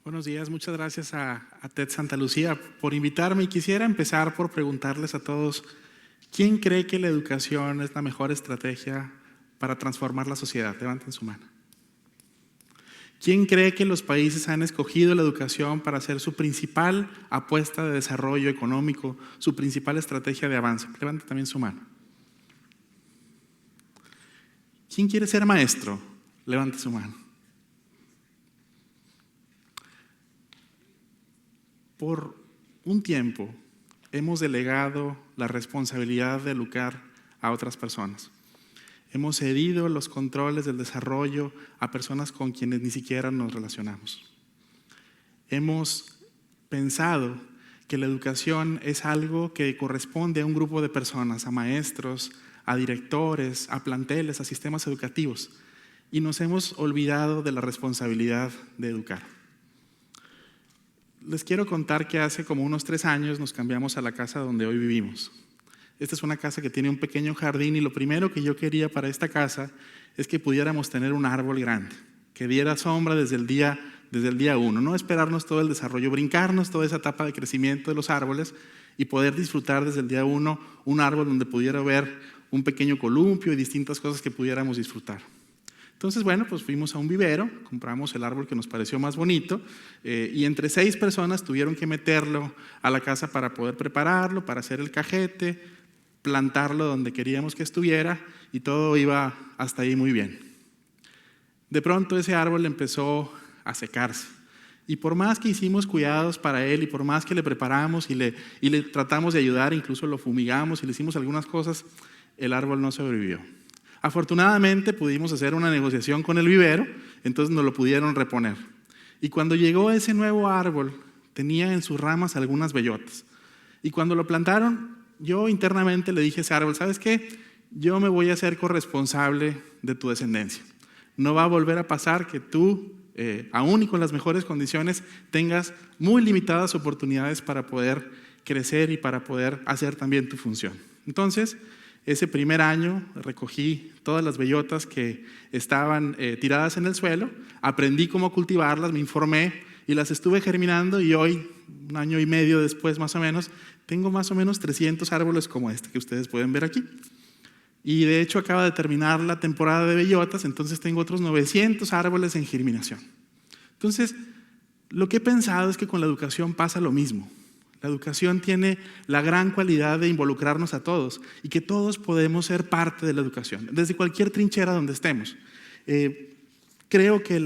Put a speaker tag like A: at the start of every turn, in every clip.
A: Buenos días, muchas gracias a TED Santa Lucía por invitarme y quisiera empezar por preguntarles a todos, ¿quién cree que la educación es la mejor estrategia para transformar la sociedad? Levanten su mano. ¿Quién cree que los países han escogido la educación para ser su principal apuesta de desarrollo económico, su principal estrategia de avance? Levanten también su mano. ¿Quién quiere ser maestro? Levante su mano. Por un tiempo hemos delegado la responsabilidad de educar a otras personas. Hemos cedido los controles del desarrollo a personas con quienes ni siquiera nos relacionamos. Hemos pensado que la educación es algo que corresponde a un grupo de personas, a maestros, a directores, a planteles, a sistemas educativos, y nos hemos olvidado de la responsabilidad de educar. Les quiero contar que hace como unos 3 años nos cambiamos a la casa donde hoy vivimos. Esta es una casa que tiene un pequeño jardín y lo primero que yo quería para esta casa es que pudiéramos tener un árbol grande, que diera sombra desde el día 1, no esperarnos todo el desarrollo, brincarnos toda esa etapa de crecimiento de los árboles y poder disfrutar desde el día 1 un árbol donde pudiera haber un pequeño columpio y distintas cosas que pudiéramos disfrutar. Entonces, bueno, pues fuimos a un vivero, compramos el árbol que nos pareció más bonito y entre 6 personas tuvieron que meterlo a la casa para poder prepararlo, para hacer el cajete, plantarlo donde queríamos que estuviera y todo iba hasta ahí muy bien. De pronto ese árbol empezó a secarse y por más que hicimos cuidados para él y por más que le preparamos y le tratamos de ayudar, incluso lo fumigamos y le hicimos algunas cosas, el árbol no sobrevivió. Afortunadamente pudimos hacer una negociación con el vivero, entonces nos lo pudieron reponer. Y cuando llegó ese nuevo árbol, tenía en sus ramas algunas bellotas. Y cuando lo plantaron, yo internamente le dije a ese árbol, ¿sabes qué? Yo me voy a hacer corresponsable de tu descendencia. No va a volver a pasar que tú, aún y con las mejores condiciones, tengas muy limitadas oportunidades para poder crecer y para poder hacer también tu función. Entonces, ese primer año recogí todas las bellotas que estaban tiradas en el suelo, aprendí cómo cultivarlas, me informé y las estuve germinando y hoy, 1 año y medio después más o menos, tengo más o menos 300 árboles como este que ustedes pueden ver aquí. Y de hecho acaba de terminar la temporada de bellotas, entonces tengo otros 900 árboles en germinación. Entonces, lo que he pensado es que con la educación pasa lo mismo. La educación tiene la gran cualidad de involucrarnos a todos y que todos podemos ser parte de la educación, desde cualquier trinchera donde estemos. Creo que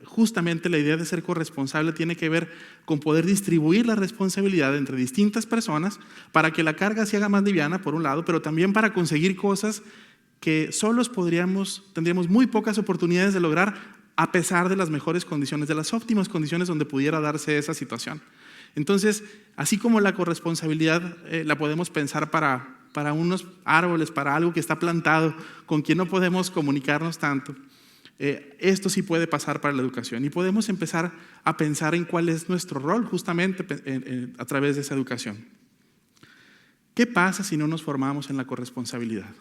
A: justamente la idea de ser corresponsable tiene que ver con poder distribuir la responsabilidad entre distintas personas para que la carga se haga más liviana, por un lado, pero también para conseguir cosas que solos tendríamos muy pocas oportunidades de lograr a pesar de las mejores condiciones, de las óptimas condiciones donde pudiera darse esa situación. Entonces, así como la corresponsabilidad la podemos pensar para unos árboles, para algo que está plantado, con quien no podemos comunicarnos tanto, esto sí puede pasar para la educación y podemos empezar a pensar en cuál es nuestro rol justamente a través de esa educación. ¿Qué pasa si no nos formamos en la corresponsabilidad?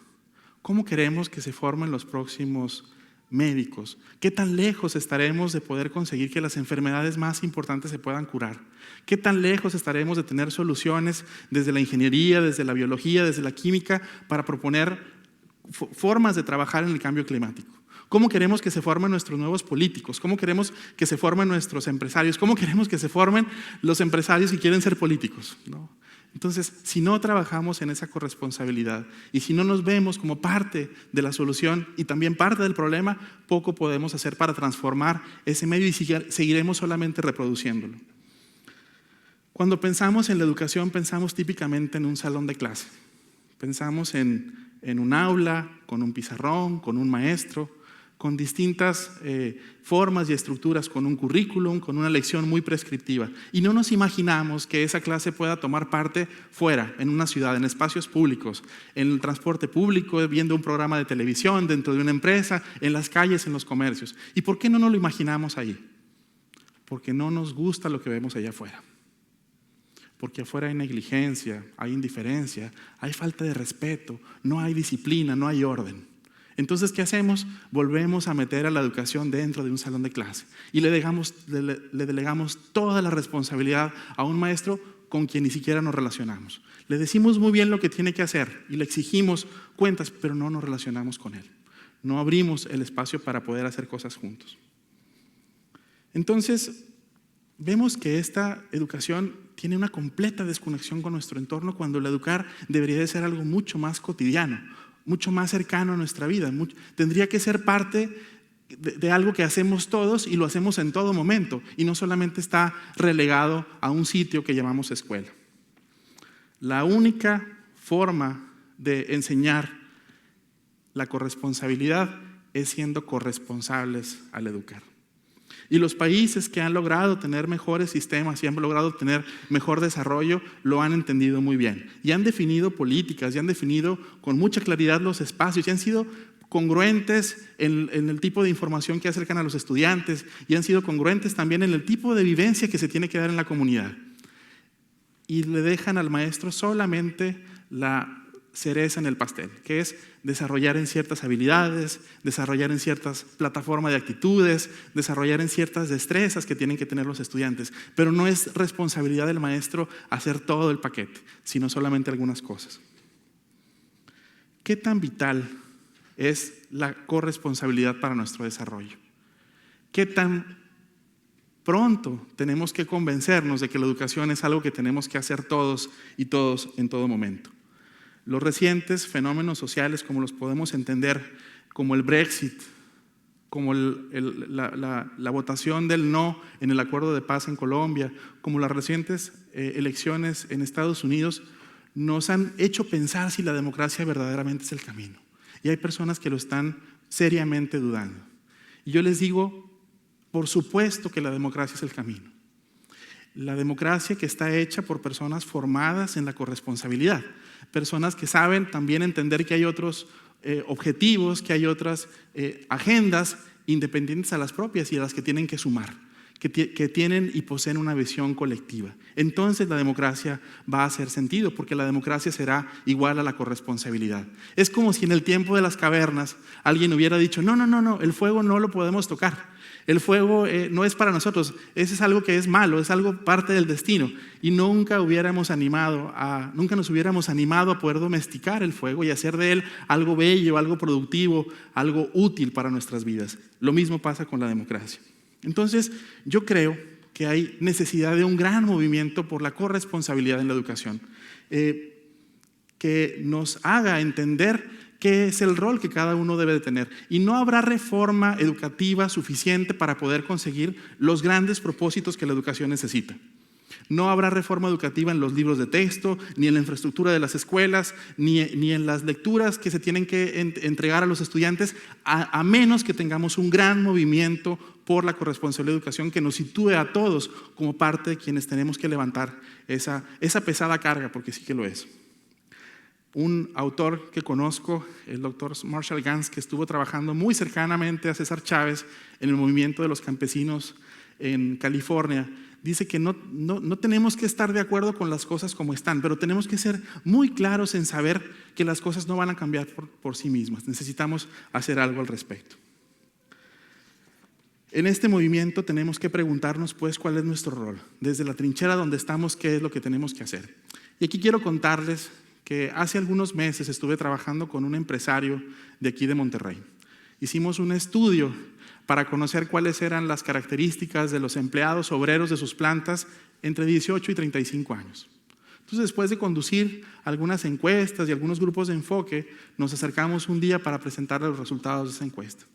A: ¿Cómo queremos que se formen los próximos médicos? ¿Qué tan lejos estaremos de poder conseguir que las enfermedades más importantes se puedan curar? ¿Qué tan lejos estaremos de tener soluciones desde la ingeniería, desde la biología, desde la química para proponer formas de trabajar en el cambio climático? ¿Cómo queremos que se formen nuestros nuevos políticos? ¿Cómo queremos que se formen nuestros empresarios? ¿Cómo queremos que se formen los empresarios que quieren ser políticos? ¿No? Entonces, si no trabajamos en esa corresponsabilidad y si no nos vemos como parte de la solución y también parte del problema, poco podemos hacer para transformar ese medio y seguiremos solamente reproduciéndolo. Cuando pensamos en la educación, pensamos típicamente en un salón de clase. Pensamos en un aula, con un pizarrón, con un maestro, con distintas formas y estructuras, con un currículum, con una lección muy prescriptiva. Y no nos imaginamos que esa clase pueda tomar parte fuera, en una ciudad, en espacios públicos, en el transporte público, viendo un programa de televisión, dentro de una empresa, en las calles, en los comercios. ¿Y por qué no nos lo imaginamos ahí? Porque no nos gusta lo que vemos allá afuera. Porque afuera hay negligencia, hay indiferencia, hay falta de respeto, no hay disciplina, no hay orden. Entonces, ¿qué hacemos? Volvemos a meter a la educación dentro de un salón de clase y le delegamos toda la responsabilidad a un maestro con quien ni siquiera nos relacionamos. Le decimos muy bien lo que tiene que hacer y le exigimos cuentas, pero no nos relacionamos con él. No abrimos el espacio para poder hacer cosas juntos. Entonces, vemos que esta educación tiene una completa desconexión con nuestro entorno cuando el educar debería de ser algo mucho más cotidiano, mucho más cercano a nuestra vida. Tendría que ser parte de algo que hacemos todos y lo hacemos en todo momento y no solamente está relegado a un sitio que llamamos escuela. La única forma de enseñar la corresponsabilidad es siendo corresponsables al educar. Y los países que han logrado tener mejores sistemas y han logrado tener mejor desarrollo lo han entendido muy bien. Y han definido políticas, y han definido con mucha claridad los espacios, y han sido congruentes en el tipo de información que acercan a los estudiantes, y han sido congruentes también en el tipo de vivencia que se tiene que dar en la comunidad. Y le dejan al maestro solamente la cereza en el pastel, que es desarrollar en ciertas habilidades, desarrollar en ciertas plataformas de actitudes, desarrollar en ciertas destrezas que tienen que tener los estudiantes, pero no es responsabilidad del maestro hacer todo el paquete, sino solamente algunas cosas. ¿Qué tan vital es la corresponsabilidad para nuestro desarrollo? ¿Qué tan pronto tenemos que convencernos de que la educación es algo que tenemos que hacer todos y todos en todo momento? Los recientes fenómenos sociales, como los podemos entender, como el Brexit, como la votación del no en el acuerdo de paz en Colombia, como las recientes elecciones en Estados Unidos, nos han hecho pensar si la democracia verdaderamente es el camino. Y hay personas que lo están seriamente dudando. Y yo les digo, por supuesto que la democracia es el camino. La democracia que está hecha por personas formadas en la corresponsabilidad, personas que saben también entender que hay otros objetivos, que hay otras agendas independientes a las propias y a las que tienen que sumar, que tienen y poseen una visión colectiva. Entonces la democracia va a hacer sentido, porque la democracia será igual a la corresponsabilidad. Es como si en el tiempo de las cavernas alguien hubiera dicho, no, el fuego no lo podemos tocar. El fuego no es para nosotros, ese es algo que es malo, es algo parte del destino. Y nunca nos hubiéramos animado a poder domesticar el fuego y hacer de él algo bello, algo productivo, algo útil para nuestras vidas. Lo mismo pasa con la democracia. Entonces, yo creo que hay necesidad de un gran movimiento por la corresponsabilidad en la educación, que nos haga entender qué es el rol que cada uno debe de tener. Y no habrá reforma educativa suficiente para poder conseguir los grandes propósitos que la educación necesita. No habrá reforma educativa en los libros de texto, ni en la infraestructura de las escuelas, ni en las lecturas que se tienen que entregar a los estudiantes, a menos que tengamos un gran movimiento por la corresponsabilidad de educación que nos sitúe a todos como parte de quienes tenemos que levantar esa pesada carga, porque sí que lo es. Un autor que conozco, el doctor Marshall Ganz, que estuvo trabajando muy cercanamente a César Chávez en el movimiento de los campesinos en California, dice que no tenemos que estar de acuerdo con las cosas como están, pero tenemos que ser muy claros en saber que las cosas no van a cambiar por sí mismas. Necesitamos hacer algo al respecto. En este movimiento tenemos que preguntarnos, pues, cuál es nuestro rol. Desde la trinchera donde estamos, ¿qué es lo que tenemos que hacer? Y aquí quiero contarles que hace algunos meses estuve trabajando con un empresario de aquí de Monterrey. Hicimos un estudio para conocer cuáles eran las características de los empleados obreros de sus plantas entre 18 y 35 años. Entonces, después de conducir algunas encuestas y algunos grupos de enfoque, nos acercamos un día para presentarle los resultados de esa encuesta.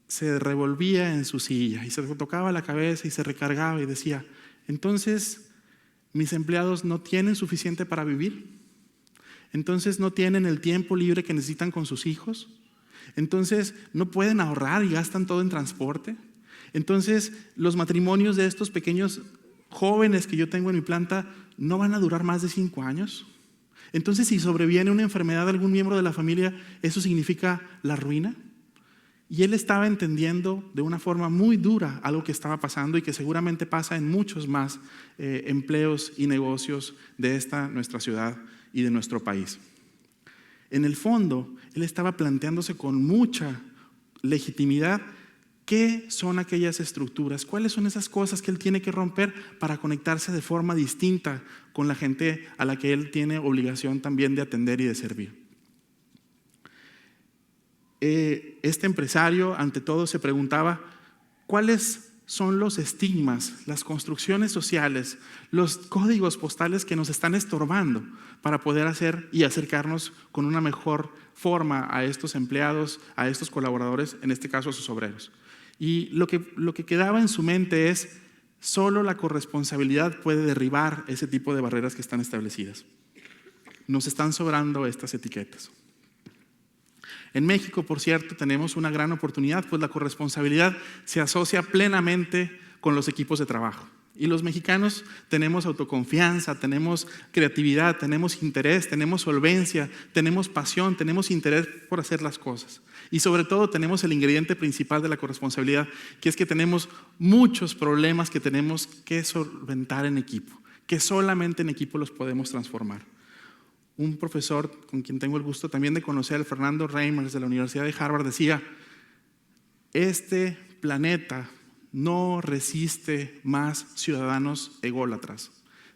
A: Se revolvía en su silla y se tocaba la cabeza y se recargaba y decía, entonces, ¿mis empleados no tienen suficiente para vivir? ¿Entonces no tienen el tiempo libre que necesitan con sus hijos? ¿Entonces no pueden ahorrar y gastan todo en transporte? Entonces los matrimonios de estos pequeños jóvenes que yo tengo en mi planta no van a durar más de 5 años. Entonces, si sobreviene una enfermedad de algún miembro de la familia, ¿eso significa la ruina? Y él estaba entendiendo de una forma muy dura algo que estaba pasando y que seguramente pasa en muchos más empleos y negocios de esta nuestra ciudad y de nuestro país. En el fondo, él estaba planteándose con mucha legitimidad qué son aquellas estructuras, cuáles son esas cosas que él tiene que romper para conectarse de forma distinta con la gente a la que él tiene obligación también de atender y de servir. Este empresario, ante todo, se preguntaba cuáles son los estigmas, las construcciones sociales, los códigos postales que nos están estorbando para poder hacer y acercarnos con una mejor forma a estos empleados, a estos colaboradores, en este caso a sus obreros. Y lo que quedaba en su mente es: solo la corresponsabilidad puede derribar ese tipo de barreras que están establecidas. Nos están sobrando estas etiquetas. En México, por cierto, tenemos una gran oportunidad, pues la corresponsabilidad se asocia plenamente con los equipos de trabajo. Y los mexicanos tenemos autoconfianza, tenemos creatividad, tenemos interés, tenemos solvencia, tenemos pasión, tenemos interés por hacer las cosas. Y sobre todo tenemos el ingrediente principal de la corresponsabilidad, que es que tenemos muchos problemas que tenemos que solventar en equipo, que solamente en equipo los podemos transformar. Un profesor con quien tengo el gusto también de conocer, Fernando Reimers, de la Universidad de Harvard, decía: este planeta no resiste más ciudadanos ególatras.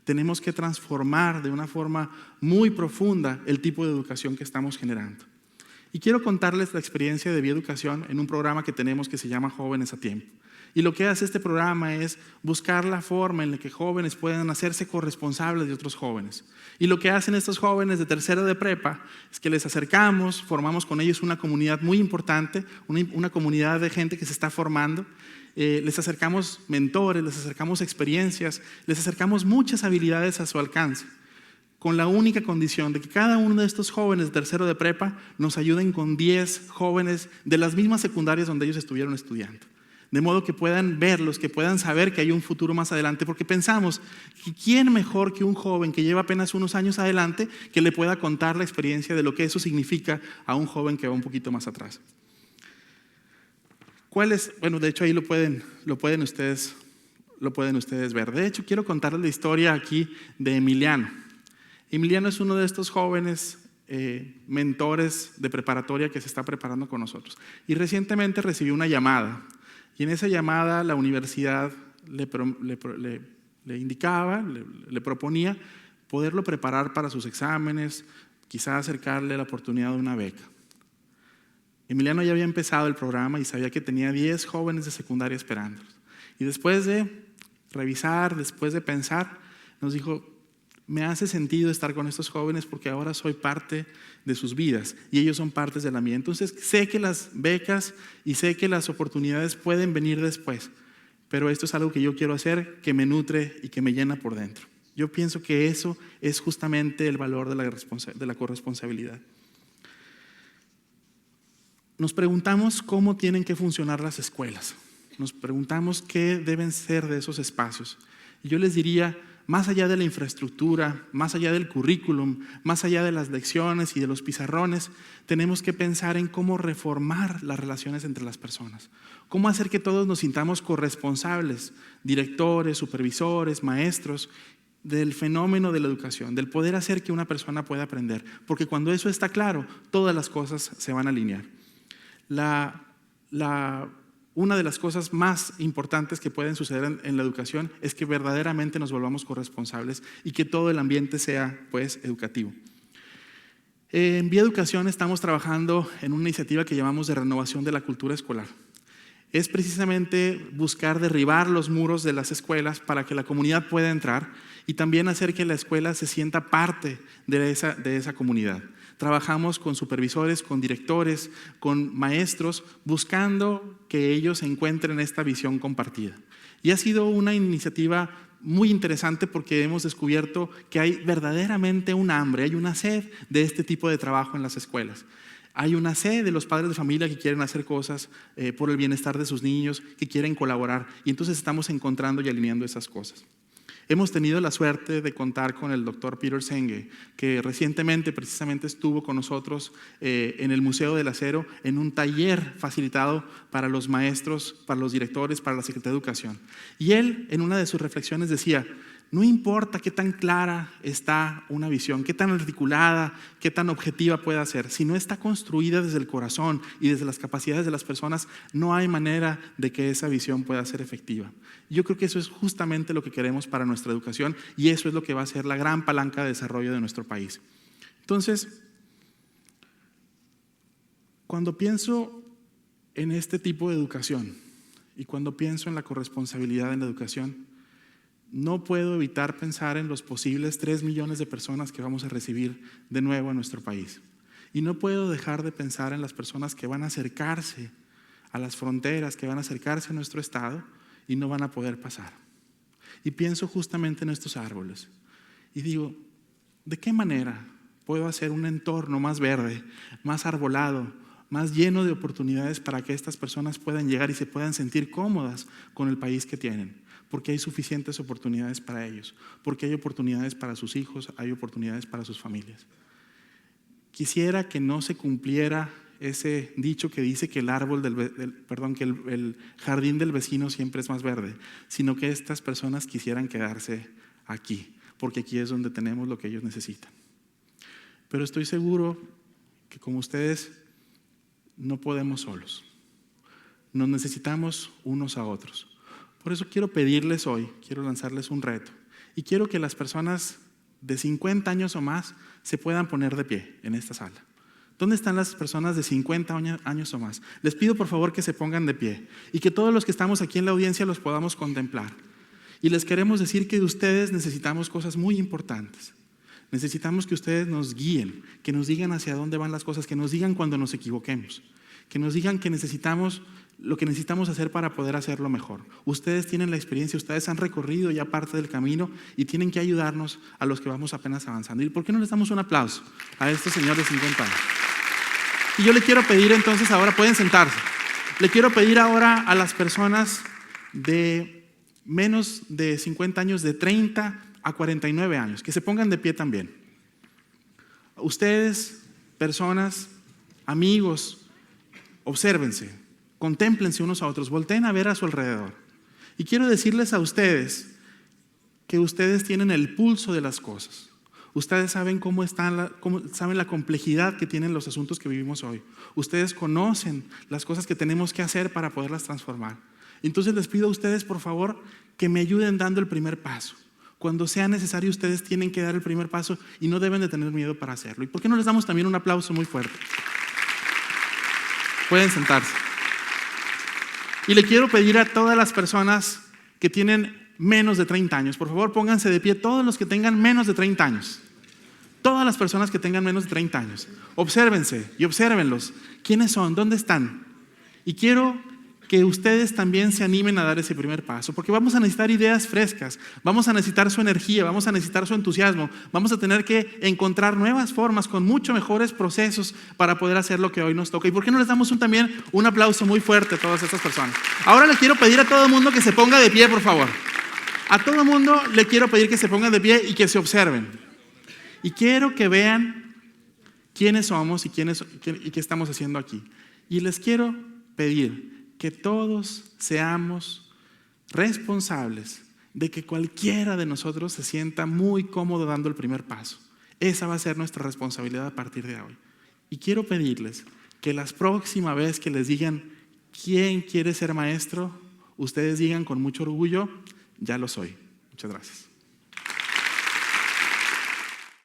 A: Tenemos que transformar de una forma muy profunda el tipo de educación que estamos generando. Y quiero contarles la experiencia de Bioeducación en un programa que tenemos que se llama Jóvenes a Tiempo. Y lo que hace este programa es buscar la forma en la que jóvenes puedan hacerse corresponsables de otros jóvenes. Y lo que hacen estos jóvenes de tercero de prepa es que les acercamos, formamos con ellos una comunidad muy importante, una comunidad de gente que se está formando. Les acercamos mentores, les acercamos experiencias, les acercamos muchas habilidades a su alcance, con la única condición de que cada uno de estos jóvenes de tercero de prepa nos ayuden con 10 jóvenes de las mismas secundarias donde ellos estuvieron estudiando. De modo que puedan verlos, que puedan saber que hay un futuro más adelante, porque pensamos que quién mejor que un joven que lleva apenas unos años adelante que le pueda contar la experiencia de lo que eso significa a un joven que va un poquito más atrás. Bueno, de hecho ahí lo pueden ustedes ver. De hecho, quiero contarles la historia aquí de Emiliano. Emiliano es uno de estos jóvenes mentores de preparatoria que se está preparando con nosotros. Y recientemente recibió una llamada. Y en esa llamada la universidad le indicaba, le proponía poderlo preparar para sus exámenes, quizá acercarle la oportunidad de una beca. Emiliano ya había empezado el programa y sabía que tenía 10 jóvenes de secundaria esperándolos. Y después de revisar, después de pensar, nos dijo: me hace sentido estar con estos jóvenes porque ahora soy parte de sus vidas y ellos son partes de la mía. Entonces sé que las becas y sé que las oportunidades pueden venir después, pero esto es algo que yo quiero hacer, que me nutre y que me llena por dentro. Yo pienso que eso es justamente el valor de la corresponsabilidad. Nos preguntamos cómo tienen que funcionar las escuelas. Nos preguntamos qué deben ser de esos espacios. Y yo les diría: más allá de la infraestructura, más allá del currículum, más allá de las lecciones y de los pizarrones, tenemos que pensar en cómo reformar las relaciones entre las personas. Cómo hacer que todos nos sintamos corresponsables, directores, supervisores, maestros, del fenómeno de la educación, del poder hacer que una persona pueda aprender. Porque cuando eso está claro, todas las cosas se van a alinear. Una de las cosas más importantes que pueden suceder en la educación es que verdaderamente nos volvamos corresponsables y que todo el ambiente sea, pues, educativo. En Bioeducación estamos trabajando en una iniciativa que llamamos de renovación de la cultura escolar. Es precisamente buscar derribar los muros de las escuelas para que la comunidad pueda entrar y también hacer que la escuela se sienta parte de esa comunidad. Trabajamos con supervisores, con directores, con maestros, buscando que ellos encuentren esta visión compartida. Y ha sido una iniciativa muy interesante porque hemos descubierto que hay verdaderamente un hambre, hay una sed de este tipo de trabajo en las escuelas. Hay una sed de los padres de familia que quieren hacer cosas por el bienestar de sus niños, que quieren colaborar, y entonces estamos encontrando y alineando esas cosas. Hemos tenido la suerte de contar con el doctor Peter Senge, que recientemente precisamente estuvo con nosotros en el Museo del Acero en un taller facilitado para los maestros, para los directores, para la Secretaría de Educación. Y él, en una de sus reflexiones, decía: No importa qué tan clara está una visión, qué tan articulada, qué tan objetiva pueda ser. Si no está construida desde el corazón y desde las capacidades de las personas, no hay manera de que esa visión pueda ser efectiva. Yo creo que eso es justamente lo que queremos para nuestra educación y eso es lo que va a ser la gran palanca de desarrollo de nuestro país. Entonces, cuando pienso en este tipo de educación y cuando pienso en la corresponsabilidad en la educación, no puedo evitar pensar en los posibles 3 millones de personas que vamos a recibir de nuevo a nuestro país. Y no puedo dejar de pensar en las personas que van a acercarse a las fronteras, que van a acercarse a nuestro estado y no van a poder pasar. Y pienso justamente en estos árboles. Y digo, ¿de qué manera puedo hacer un entorno más verde, más arbolado, más lleno de oportunidades para que estas personas puedan llegar y se puedan sentir cómodas con el país que tienen? Porque hay suficientes oportunidades para ellos, porque hay oportunidades para sus hijos, hay oportunidades para sus familias. Quisiera que no se cumpliera ese dicho que dice que el jardín del vecino siempre es más verde, sino que estas personas quisieran quedarse aquí, porque aquí es donde tenemos lo que ellos necesitan. Pero estoy seguro que como ustedes no podemos solos, nos necesitamos unos a otros. Por eso quiero pedirles hoy, quiero lanzarles un reto y quiero que las personas de 50 años o más se puedan poner de pie en esta sala. ¿Dónde están las personas de 50 años o más? Les pido por favor que se pongan de pie y que todos los que estamos aquí en la audiencia los podamos contemplar. Y les queremos decir que de ustedes necesitamos cosas muy importantes. Necesitamos que ustedes nos guíen, que nos digan hacia dónde van las cosas, que nos digan cuando nos equivoquemos, que nos digan que necesitamos lo que necesitamos hacer para poder hacerlo mejor. Ustedes tienen la experiencia, ustedes han recorrido ya parte del camino y tienen que ayudarnos a los que vamos apenas avanzando. ¿Y por qué no les damos un aplauso a estos señores de 50 años? Y yo le quiero pedir entonces ahora, pueden sentarse, le quiero pedir ahora a las personas de menos de 50 años, de 30 a 49 años, que se pongan de pie también. Ustedes, personas, amigos, obsérvense, contémplense unos a otros, volteen a ver a su alrededor. Y quiero decirles a ustedes que ustedes tienen el pulso de las cosas. Ustedes saben saben la complejidad que tienen los asuntos que vivimos hoy. Ustedes conocen las cosas que tenemos que hacer para poderlas transformar. Entonces les pido a ustedes, por favor, que me ayuden dando el primer paso. Cuando sea necesario, ustedes tienen que dar el primer paso y no deben de tener miedo para hacerlo. ¿Y por qué no les damos también un aplauso muy fuerte? Pueden sentarse. Y le quiero pedir a todas las personas que tienen menos de 30 años, por favor pónganse de pie todos los que tengan menos de 30 años. Todas las personas que tengan menos de 30 años. Obsérvense y obsérvenlos. ¿Quiénes son? ¿Dónde están? Y quiero que ustedes también se animen a dar ese primer paso, porque vamos a necesitar ideas frescas, vamos a necesitar su energía, vamos a necesitar su entusiasmo, vamos a tener que encontrar nuevas formas con mucho mejores procesos para poder hacer lo que hoy nos toca. ¿Y por qué no les damos también un aplauso muy fuerte a todas estas personas? Ahora le quiero pedir a todo el mundo que se ponga de pie, por favor. A todo el mundo le quiero pedir que se pongan de pie y que se observen. Y quiero que vean quiénes somos y qué estamos haciendo aquí. Y les quiero pedir que todos seamos responsables de que cualquiera de nosotros se sienta muy cómodo dando el primer paso. Esa va a ser nuestra responsabilidad a partir de hoy. Y quiero pedirles que la próxima vez que les digan quién quiere ser maestro, ustedes digan con mucho orgullo, ya lo soy. Muchas gracias.